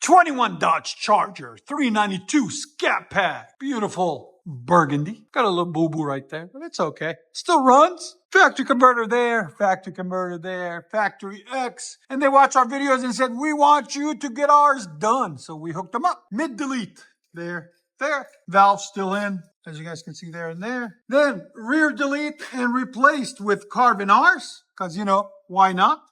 21 Dodge Charger, 392 Scat Pack. Beautiful burgundy. Got a little boo-boo right there, but it's okay. Still runs. Factory converter there, factory converter there, factory X. And they watched our videos and said, we want you to get ours done. So we hooked them up. Mid-delete. There. Valve still in, as you guys can see there and there. Then rear delete and replaced with Carven R's, because, you know, why not?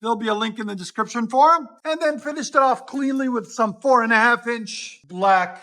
There'll be a link in the description for them. And then finished it off cleanly with some 4.5-inch black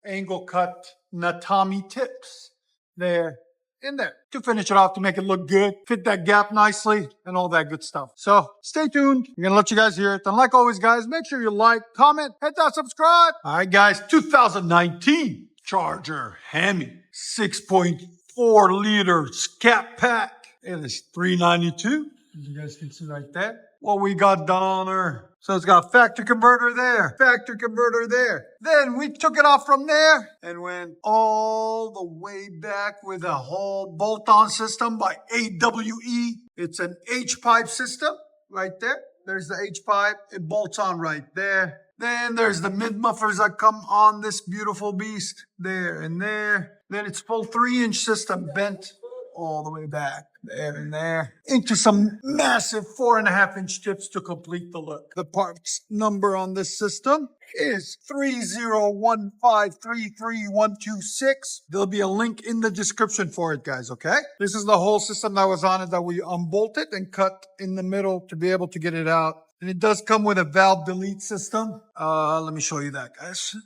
angle cut Natami tips there. In there to finish it off, to make it look good, fit that gap nicely, and all that good stuff. So stay tuned. We're gonna let you guys hear it. And like always, guys, make sure you like, comment, hit that subscribe. All right, guys, 2019 Charger HEMI 6.4 liter Scat Pack. It is $392. As you guys can see right there. What we got done on her. So it's got a factory converter there, factory converter there. Then we took it off from there and went all the way back with a whole bolt-on system by AWE. It's an H-pipe system right there. There's the H-pipe. It bolts on right there. Then there's the mid-mufflers that come on this beautiful beast there and there. Then it's full 3-inch system bent all the way back there and there into some massive 4.5-inch tips to complete the look. The parts number on this system is 301533126. There'll be a link in the description for it, guys, okay? This is the whole system that was on it that we unbolted and cut in the middle to be able to get it out. And it does come with a valve delete system. Let me show you that, guys.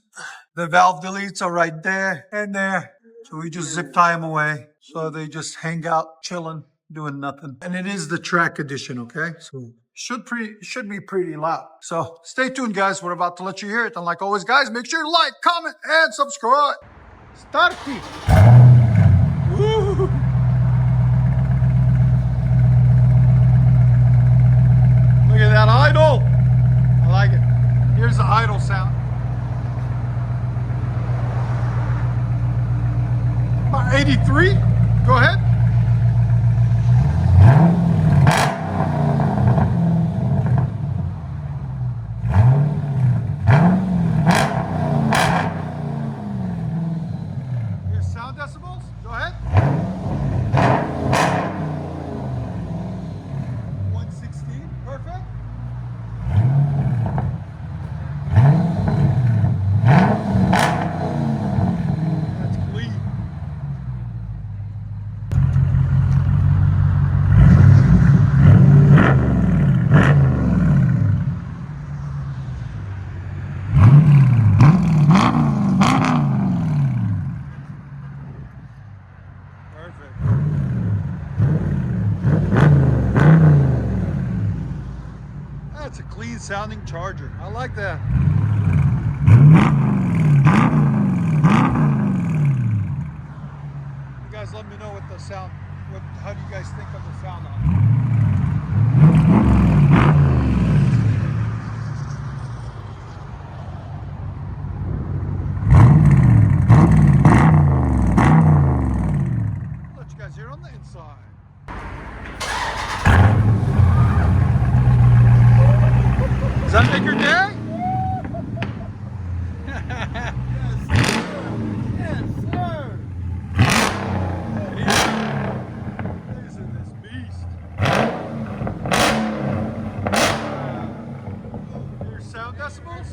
The valve deletes are right there and there. So we just zip tie them away. So they just hang out, chilling, doing nothing. And it is the track edition, okay? So should be pretty loud. So stay tuned, guys. We're about to let you hear it. And like always, guys, make sure you like, comment, and subscribe. Starty. Woo! Look at that idle. I like it. Here's the idle sound. 83. Go ahead. Here's sound decibels. Go ahead. 116. Perfect. That's clean. That's a clean sounding Charger. I like that. You guys let me know what the sound, how do you guys think of the sound on it? Let you guys hear on the inside. Does that make your day? Yes, sir. Listen to this beast. Your sound decibels?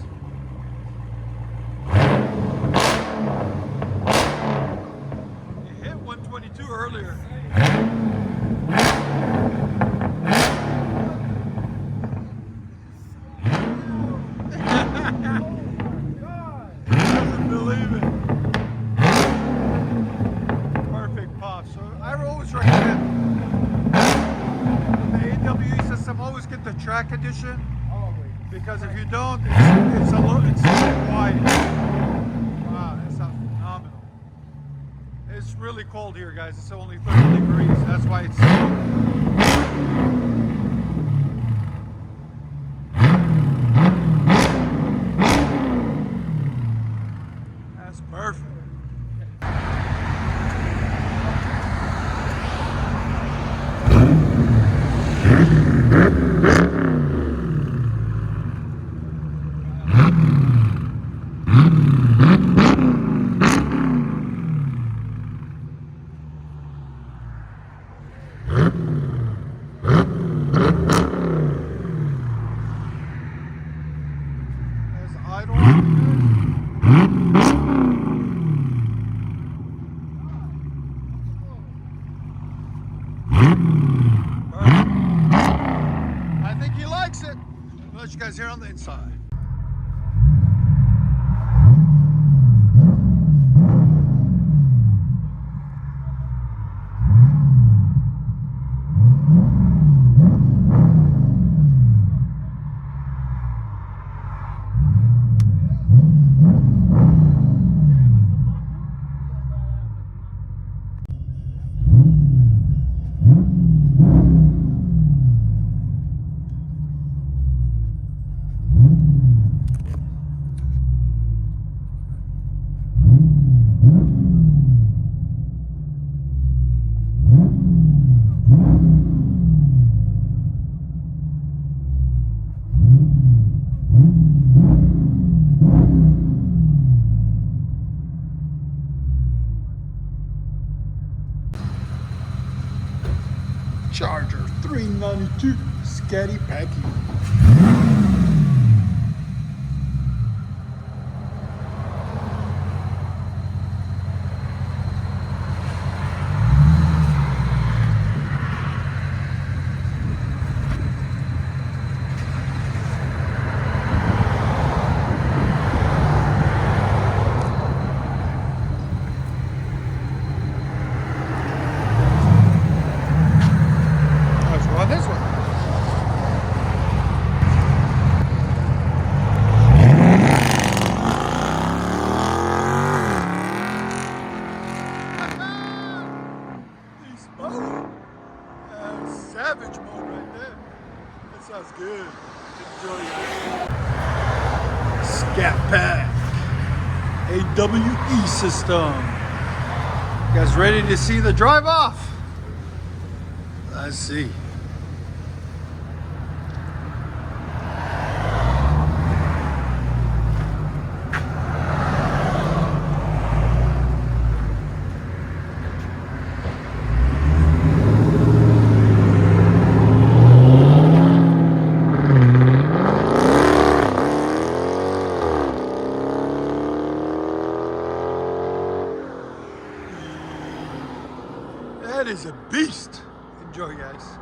You hit 122 earlier. Always get the track edition, because if you don't, it's a little quiet. Wow, that sounds phenomenal. It's really cold here, guys. It's only 30 degrees. That's why it's that's perfect. I think he likes it. I'll let you guys hear on the inside. Charger 392 Scatty Packy. This one. Savage mode right there. That sounds good. Enjoy it. Scat Pack. AWE system. You guys ready to see the drive off? Let's see. That is a beast. Enjoy, guys.